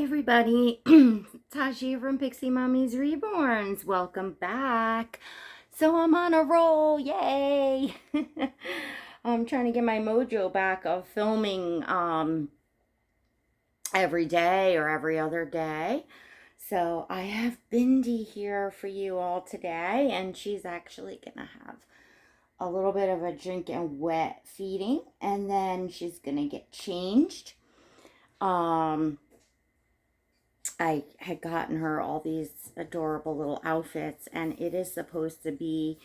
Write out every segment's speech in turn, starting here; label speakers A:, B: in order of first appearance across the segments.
A: Everybody, Tashi from Pixie Mommy's Reborns. Welcome back. So I'm on a roll, yay! I'm trying to get my mojo back of filming every day or every other day. So I have Bindi here for you all today, and she's actually gonna have a little bit of a drink and wet feeding, and then she's gonna get changed. I had gotten her all these adorable little outfits, and it is supposed to be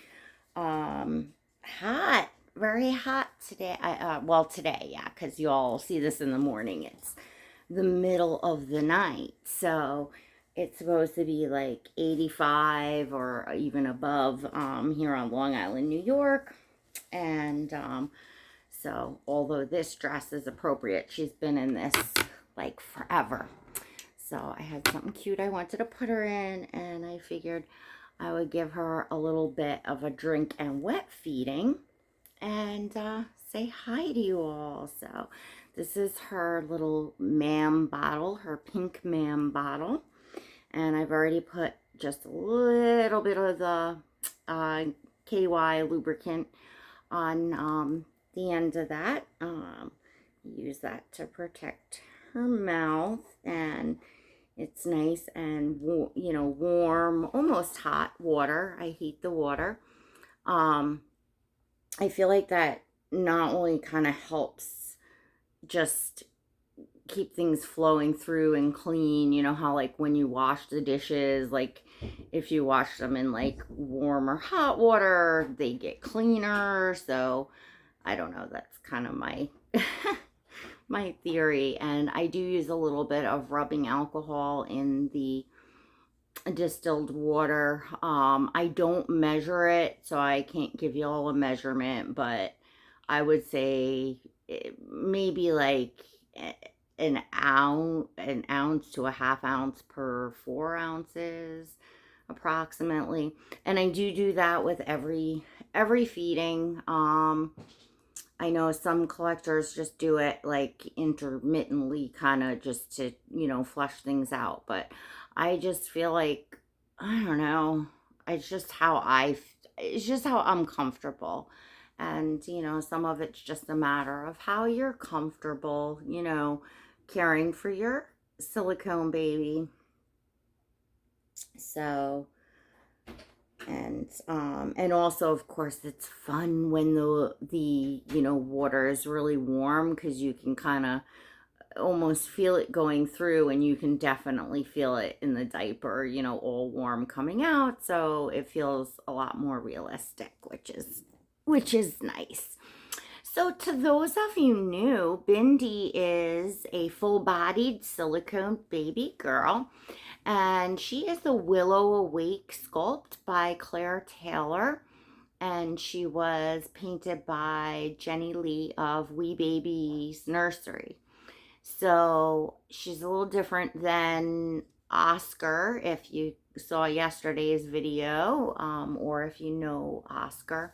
A: hot, very hot today. Well, today, yeah, because you all see this in the morning. It's the middle of the night, so it's supposed to be like 85 or even above here on Long Island, New York. And so, although this dress is appropriate, she's been in this like forever. So I had something cute I wanted to put her in, and I figured I would give her a little bit of a drink and wet feeding and say hi to you all. So this is her little ma'am bottle, her pink ma'am bottle. And I've already put just a little bit of the KY lubricant on the end of that. Use that to protect her mouth, and it's nice and warm, almost hot water. I heat the water. I feel like that not only kind of helps just keep things flowing through and clean. You know how like when you wash the dishes, like if you wash them in like warm or hot water, they get cleaner. So I don't know, that's kind of my my theory. And I do use a little bit of rubbing alcohol in the distilled water. I don't measure it, so I can't give you all a measurement, but I would say maybe like an ounce to a half ounce per 4 ounces approximately. And I do that with every feeding. I know some collectors just do it like intermittently, kind of just to, flush things out. But I just feel like, I don't know, it's just how I'm comfortable. And, some of it's just a matter of how you're comfortable, caring for your silicone baby. So, and also of course it's fun when the water is really warm, because you can kind of almost feel it going through, and you can definitely feel it in the diaper, all warm coming out, so it feels a lot more realistic, which is nice. So to those of you new, Bindi is a full-bodied silicone baby girl, and she is the Willow Awake sculpt by Claire Taylor, and she was painted by Jennie Lee of Wee Baby's Nursery. So she's a little different than Oscar, if you saw yesterday's video, or if you know Oscar.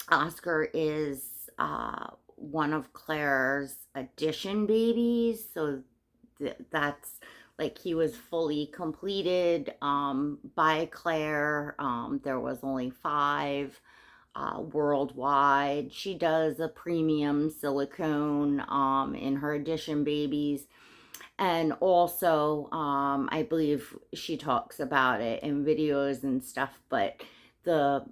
A: Oscar is one of Claire's addition babies, so that's like he was fully completed by Claire. There was only 5 worldwide. She does a premium silicone in her addition babies, and also I believe she talks about it in videos and stuff, but the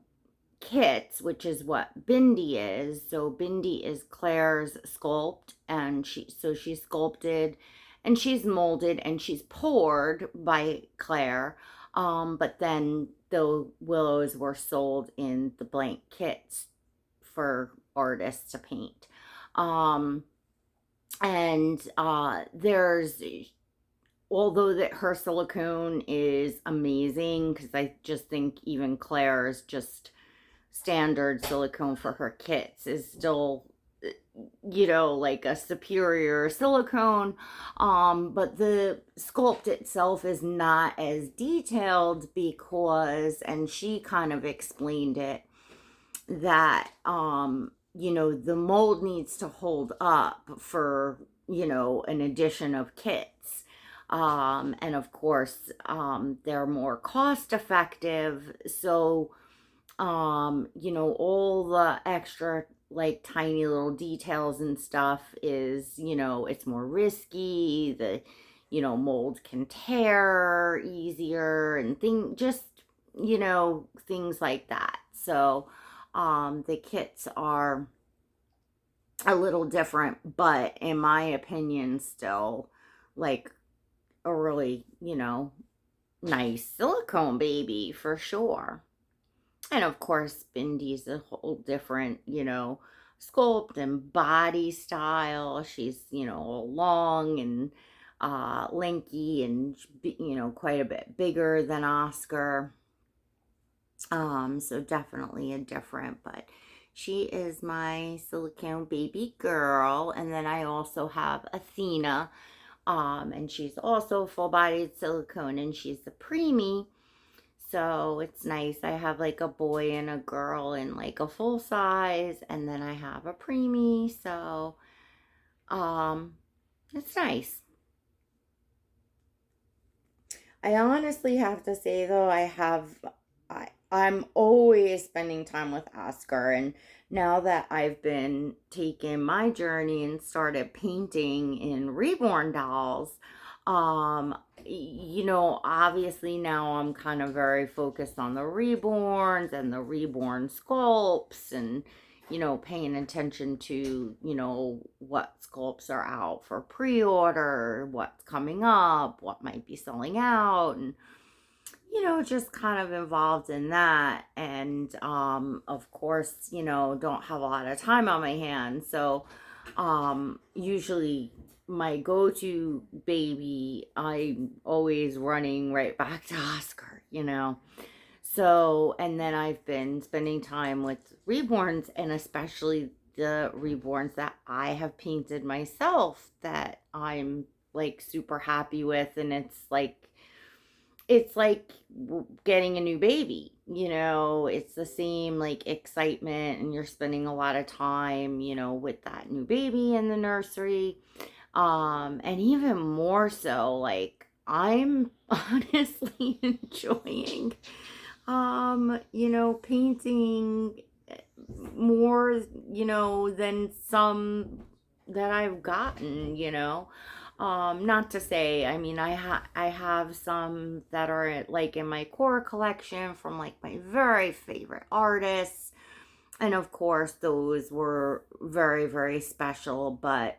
A: kits, which is what Bindi is. So Bindi is Claire's sculpt, and she's sculpted and she's molded and she's poured by Claire. But then the willows were sold in the blank kits for artists to paint. There's, although that her silicone is amazing, because I just think even Claire's just standard silicone for her kits is still, like a superior silicone, but the sculpt itself is not as detailed because, and she kind of explained it, that the mold needs to hold up for, an addition of kits. And of course, they're more cost effective. So, all the extra, like, tiny little details and stuff is, it's more risky. The, mold can tear easier and things like that. So, the kits are a little different, but in my opinion, still like a really, nice silicone baby for sure. And of course, Bindi's a whole different, sculpt and body style. She's, all long and lanky and, quite a bit bigger than Oscar. So definitely a different, but she is my silicone baby girl. And then I also have Athena, and she's also full-bodied silicone, and she's the preemie. So it's nice. I have like a boy and a girl in like a full size, and then I have a preemie. So, it's nice. I honestly have to say though, I'm always spending time with Oscar, and now that I've been taking my journey and started painting in reborn dolls, obviously now I'm kind of very focused on the reborns and the reborn sculpts, and paying attention to, what sculpts are out for pre-order, what's coming up, what might be selling out, and just kind of involved in that. And of course, don't have a lot of time on my hands. So usually my go-to baby, I'm always running right back to Oscar. So, and then I've been spending time with reborns, and especially the reborns that I have painted myself that I'm like super happy with. And it's like getting a new baby. It's the same like excitement, and you're spending a lot of time, with that new baby in the nursery. And even more so, like, I'm honestly enjoying, painting more, than some that I've gotten. Not to say, I mean, I have some that are like in my core collection from like my very favorite artists. And of course, those were very, very special. But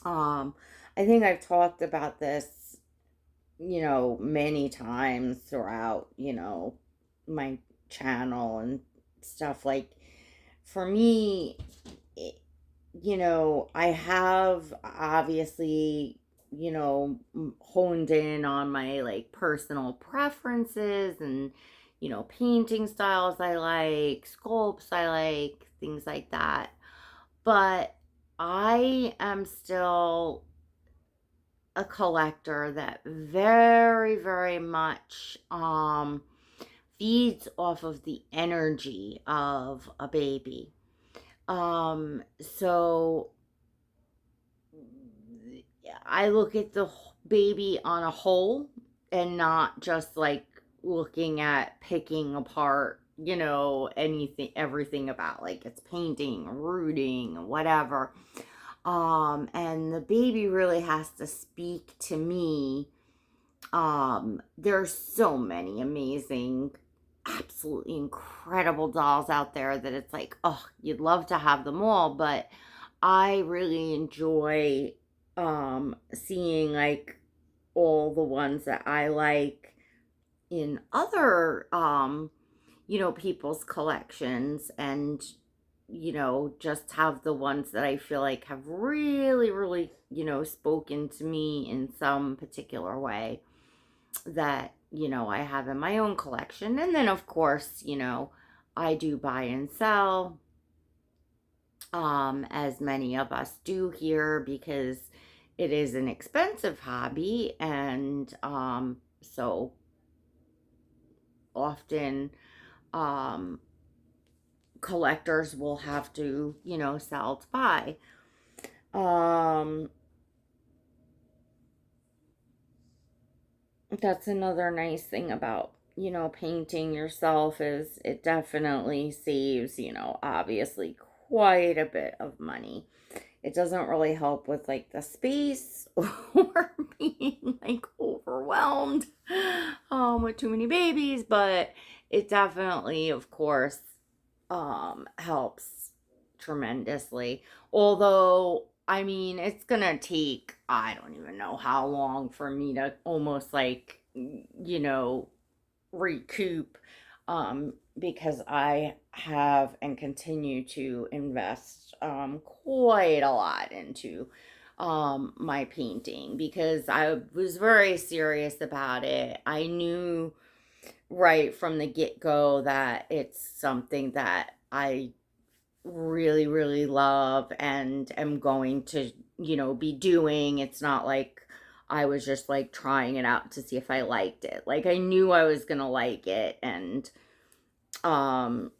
A: I think I've talked about this, many times throughout, my channel and stuff. Like, for me, it, I have obviously, honed in on my like personal preferences and, painting styles I like, sculpts I like, things like that. But I am still a collector that very, very much feeds off of the energy of a baby. So I look at the baby on a whole, and not just like looking at picking apart, anything, everything about like its painting, rooting, whatever. And the baby really has to speak to me. There's so many amazing, absolutely incredible dolls out there that it's like, oh, you'd love to have them all. But I really enjoy seeing like all the ones that I like in other people's collections, and just have the ones that I feel like have really, really, spoken to me in some particular way that, I have in my own collection. And then, of course, I do buy and sell, as many of us do here, because it is an expensive hobby. And so often, um, collectors will have to, sell to buy. Um, that's another nice thing about, painting yourself is it definitely saves, obviously quite a bit of money. It doesn't really help with like the space or being like overwhelmed with too many babies, but it definitely, of course, helps tremendously. Although, I mean, it's gonna take, I don't even know how long for me to almost like, recoup, because I have and continue to invest quite a lot into my painting because I was very serious about it. I knew right from the get-go that it's something that I really, really love and am going to, be doing. It's not like I was just like trying it out to see if I liked it. Like I knew I was gonna like it, and um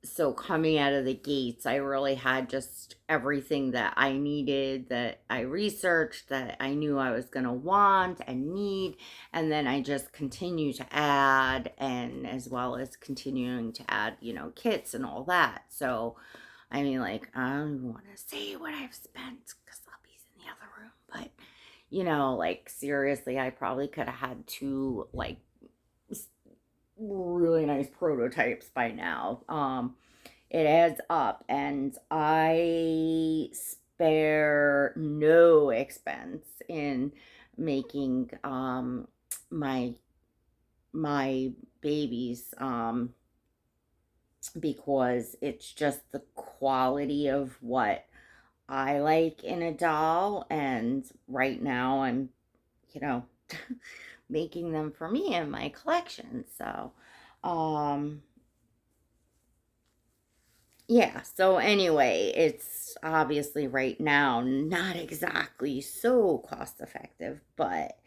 A: so coming out of the gates, I really had just everything that I needed, that I researched, that I knew I was going to want and need. And then I just continue to add, and as well as continuing to add, kits and all that. So, I mean, like, I don't even want to say what I've spent because I'll in the other room. But, like, seriously, I probably could have had two, like, really nice prototypes by now. It adds up, and I spare no expense in making my my babies, because it's just the quality of what I like in a doll, and right now I'm, you know, making them for me in my collection. So, um, yeah, so anyway, it's obviously right now not exactly so cost effective, but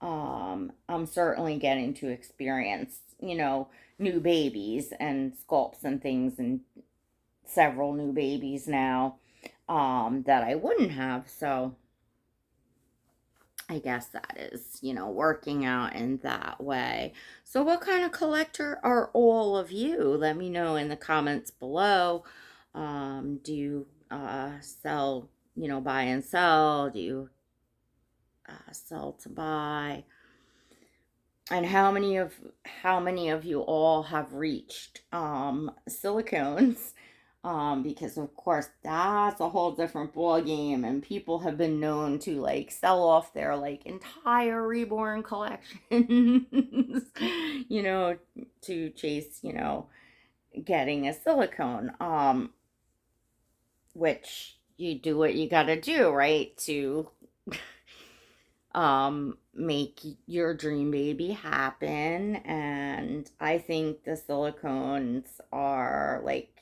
A: I'm certainly getting to experience, new babies and sculpts and things, and several new babies now that I wouldn't have. So I guess that is, working out in that way. So, what kind of collector are all of you? Let me know in the comments below. Do you sell, buy and sell? Do you sell to buy? And how many of you all have reached silicones? Because of course that's a whole different ball game, and people have been known to like sell off their like entire reborn collections, you know, to chase, getting a silicone. Which you do what you gotta do, right? To make your dream baby happen. And I think the silicones are like,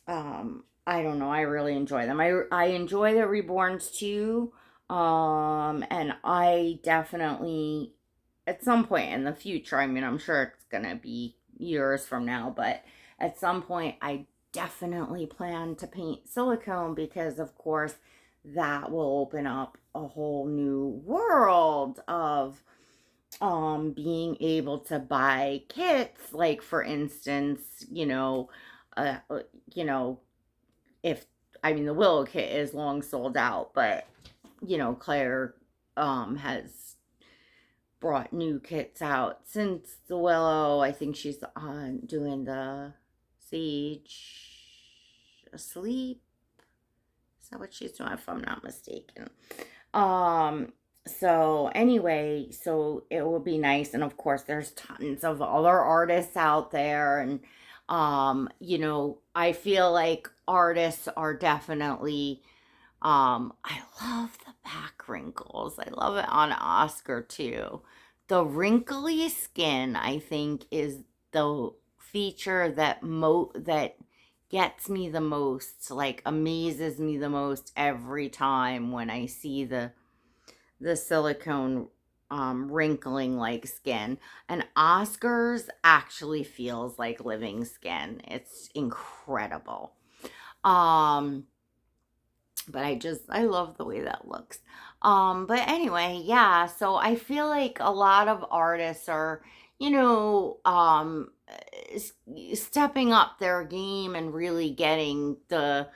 A: I don't know, I really enjoy them. I enjoy the reborns too. And I definitely at some point in the future, I mean, I'm sure it's gonna be years from now, but at some point I definitely plan to paint silicone because of course that will open up a whole new world of being able to buy kits, like for instance, uh, uh, you know if I mean the Willow kit is long sold out, but Claire has brought new kits out since the Willow. I think she's doing the Sage Asleep. Is that what she's doing, if I'm not mistaken? Um, so anyway, so it will be nice. And of course, there's tons of other artists out there. And, I feel like artists are definitely, I love the back wrinkles. I love it on Oscar too. The wrinkly skin, I think, is the feature that gets me the most, like amazes me the most every time when I see the silicone wrinkling like skin. And Oscar's actually feels like living skin. It's incredible. Um, but I love the way that looks. But anyway, yeah, so I feel like a lot of artists are, you know, stepping up their game and really getting their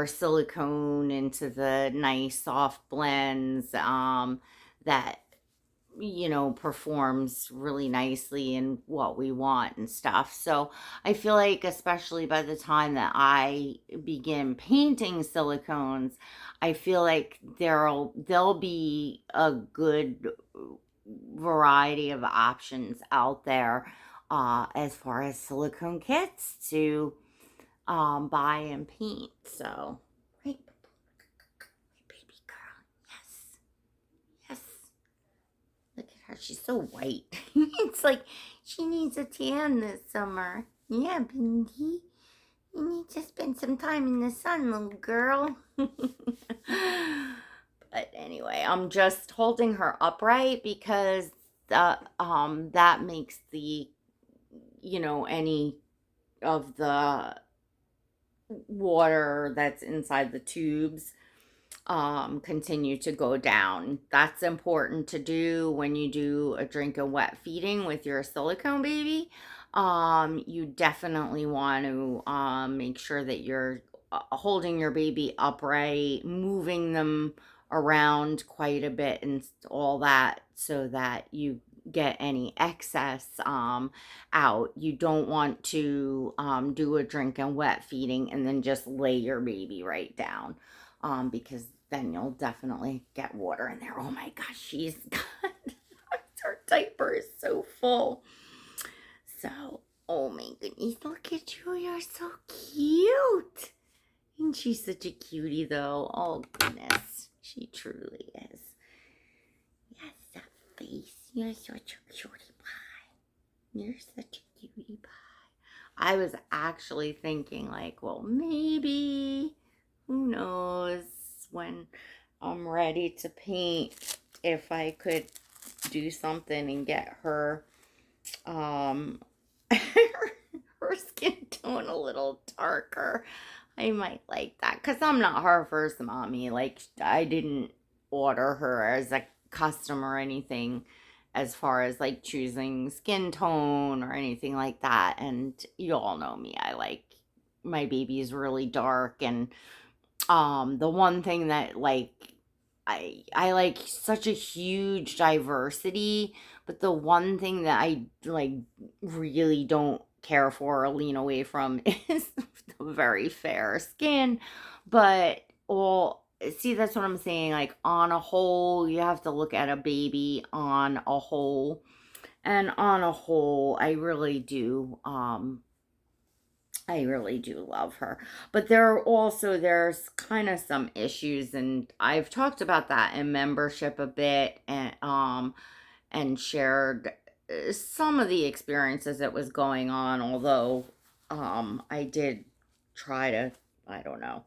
A: silicone into the nice soft blends, that performs really nicely in what we want and stuff. So I feel like, especially by the time that I begin painting silicones, I feel like there'll be a good variety of options out there, as far as silicone kits to buy and paint. So, right, baby girl, yes, yes. Look at her. She's so white. It's like she needs a tan this summer. Yeah, Bindi. You need to spend some time in the sun, little girl. But anyway, I'm just holding her upright because that makes any of the water that's inside the tubes continue to go down. That's important to do when you do a drink of wet feeding with your silicone baby. You definitely want to make sure that you're holding your baby upright, moving them around quite a bit and all that, so that you get any excess out. You don't want to do a drink and wet feeding and then just lay your baby right down, because then you'll definitely get water in there. Oh my gosh, she's got her diaper is so full. So, oh my goodness, look at you, you're so cute. And she's such a cutie though. Oh goodness, she truly is. Yes, that face. You're such a cutie pie. You're such a cutie pie. I was actually thinking, like, well, maybe, who knows, when I'm ready to paint, if I could do something and get her her skin tone a little darker. I might like that, because I'm not her first mommy. Like, I didn't order her as a custom or anything, as far as like choosing skin tone or anything like that. And you all know me, I like my babies really dark. And the one thing that, like, I like such a huge diversity, but the one thing that I like really don't care for or lean away from is the very fair skin. But all see, that's what I'm saying. Like, on a whole, you have to look at a baby on a whole. And on a whole, I really do love her. But there's kind of some issues, and I've talked about that in membership a bit, and shared some of the experiences that was going on, although I did try to, I don't know,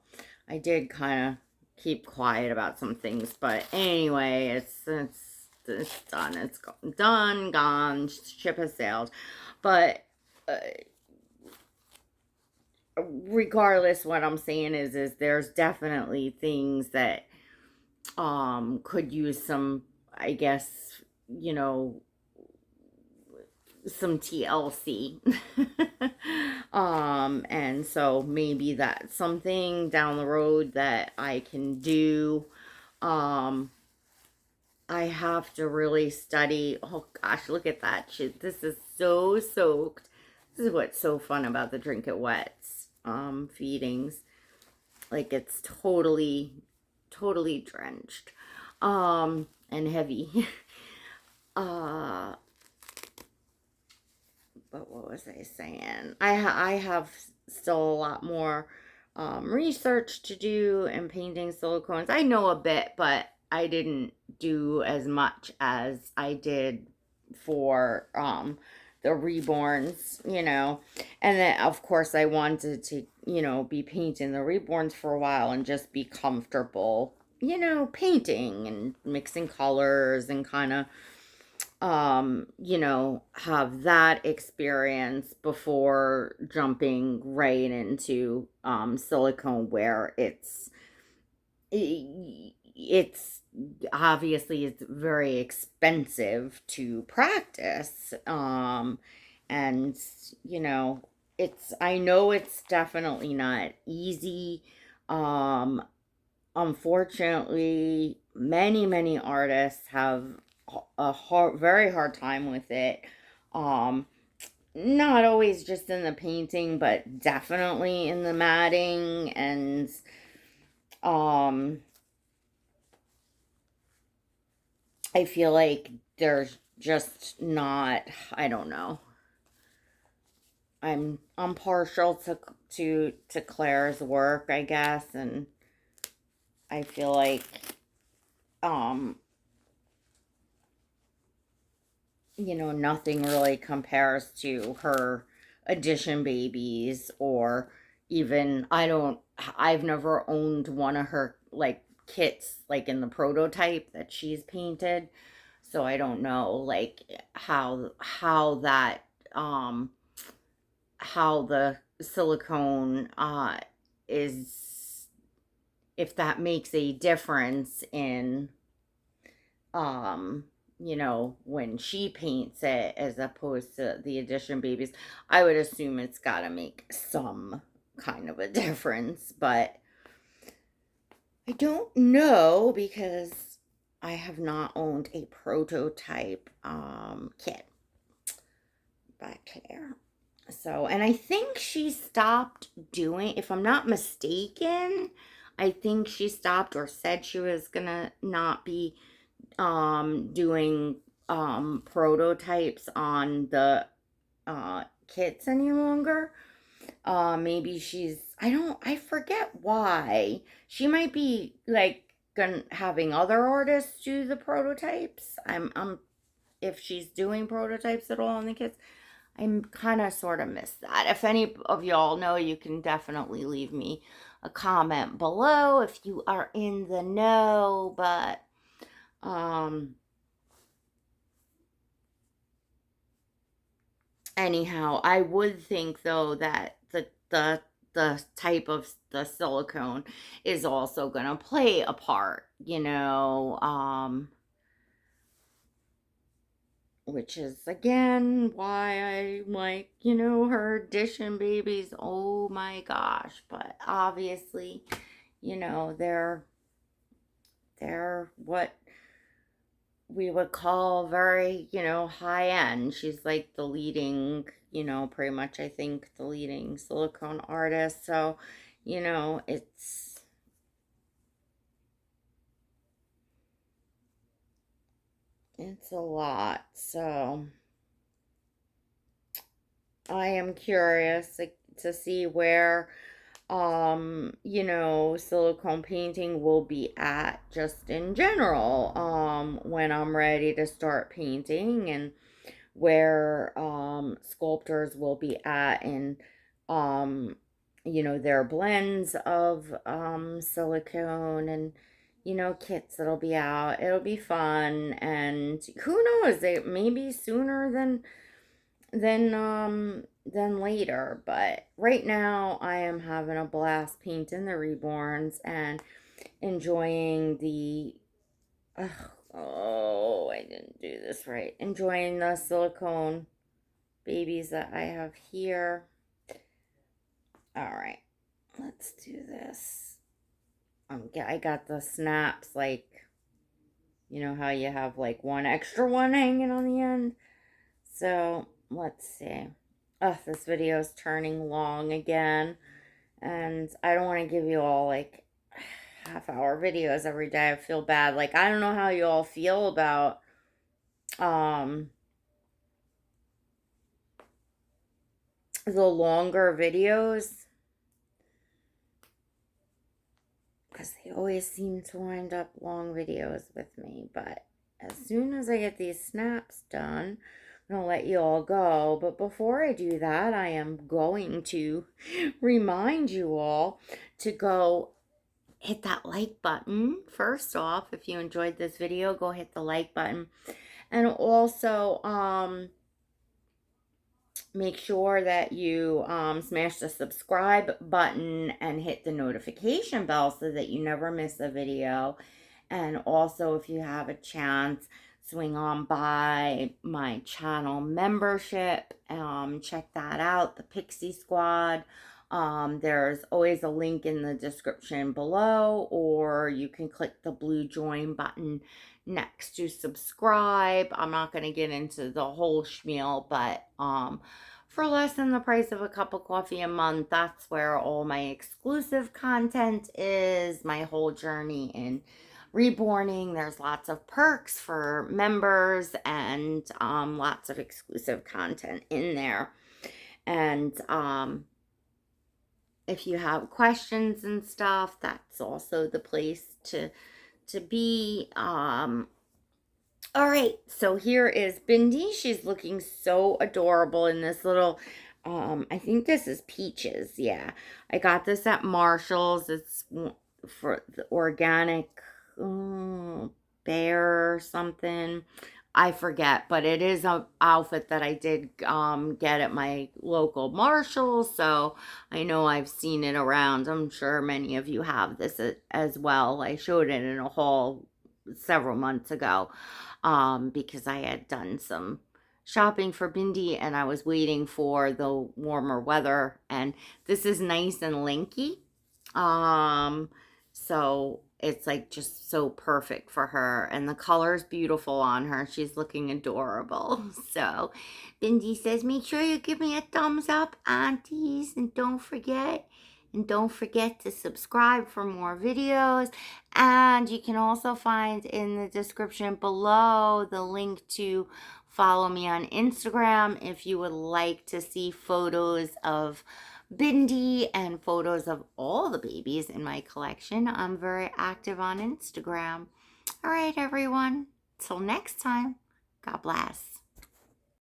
A: I did kind of keep quiet about some things. But anyway, it's done. It's done, gone, ship has sailed. But regardless, what I'm saying is there's definitely things that could use some, I guess, some TLC. And so maybe that's something down the road that I can do. I have to really study. Oh gosh, look at that. This is so soaked. This is what's so fun about the drink it wets feedings. Like, it's totally drenched and heavy. But what was I saying? I have still a lot more research to do in painting silicones. I know a bit, but I didn't do as much as I did for the reborns, And then, of course, I wanted to, be painting the reborns for a while and just be comfortable painting and mixing colors and kind of, have that experience before jumping right into silicone, where it's obviously it's very expensive to practice. And I know it's definitely not easy. um Unfortunately, many artists have very hard time with it. um Not always just in the painting, but definitely in the matting. And um I feel like there's just not, I don't know. I'm partial to Claire's work, I guess, and I feel like um nothing really compares to her edition babies, or even, I've never owned one of her like kits, like in the prototype that she's painted. So I don't know, like, um how the silicone is, if that makes a difference in, when she paints it as opposed to the edition babies. I would assume it's got to make some kind of a difference, but I don't know because I have not owned a prototype kit by Claire. So, and I think she stopped doing, if I'm not mistaken, I think she stopped or said she was gonna not be doing prototypes on the kits any longer. Maybe I forget why. She might be like having other artists do the prototypes. I'm If she's doing prototypes at all on the kits, I'm kind of sort of missed that. If any of y'all know, you can definitely leave me a comment below if you are in the know. But um anyhow, I would think though that the type of the silicone is also going to play a part, which is again why I like, her edition babies. Oh my gosh. But obviously, they're what we would call very, high end. She's like the leading, pretty much, I think, the leading silicone artist. So, it's a lot. So, I am curious, like, to see where silicone painting will be at just in general, when I'm ready to start painting, and where sculptors will be at in um their blends of silicone, and kits that'll be out. It'll be fun, and who knows, they maybe sooner than later. But right now I am having a blast painting the reborns and enjoying the oh, I didn't do this right. Enjoying the silicone babies that I have here. All right, let's do this. I got the snaps, like, how you have like one extra one hanging on the end. So let's see. Oh, this video is turning long again, and I don't want to give you all like half-hour videos every day. I feel bad. Like, I don't know how you all feel about um the longer videos, because they always seem to wind up long videos with me. But as soon as I get these snaps done, I'm gonna let you all go. But before I do that, I am going to remind you all to go hit that like button. First off, if you enjoyed this video, go hit the like button. And also, make sure that you smash the subscribe button and hit the notification bell so that you never miss a video. And also, if you have a chance, swing on by my channel membership. Check that out, the Pixie Squad. There's always a link in the description below, or you can click the blue join button next to subscribe. I'm not going to get into the whole spiel, but for less than the price of a cup of coffee a month, that's where all my exclusive content is, my whole journey in reborning. There's lots of perks for members and lots of exclusive content in there. And if you have questions and stuff, that's also the place to be. All right, so here is Bindi. She's looking so adorable in this little, I think this is Peaches. Yeah, I got this at Marshall's. It's for the organic bear or something. I forget, but it is an outfit that I did get at my local Marshall, so I know I've seen it around. I'm sure many of you have this as well. I showed it in a haul several months ago because I had done some shopping for Bindi and I was waiting for the warmer weather, and this is nice and lanky. So it's like just so perfect for her, and the color's beautiful on her. She's looking adorable. So Bindi says, make sure you give me a thumbs up, aunties, and don't forget to subscribe for more videos. And you can also find in the description below the link to follow me on Instagram if you would like to see photos of Bindi and photos of all the babies in my collection. I'm very active on Instagram. All right, everyone. Till next time. God bless.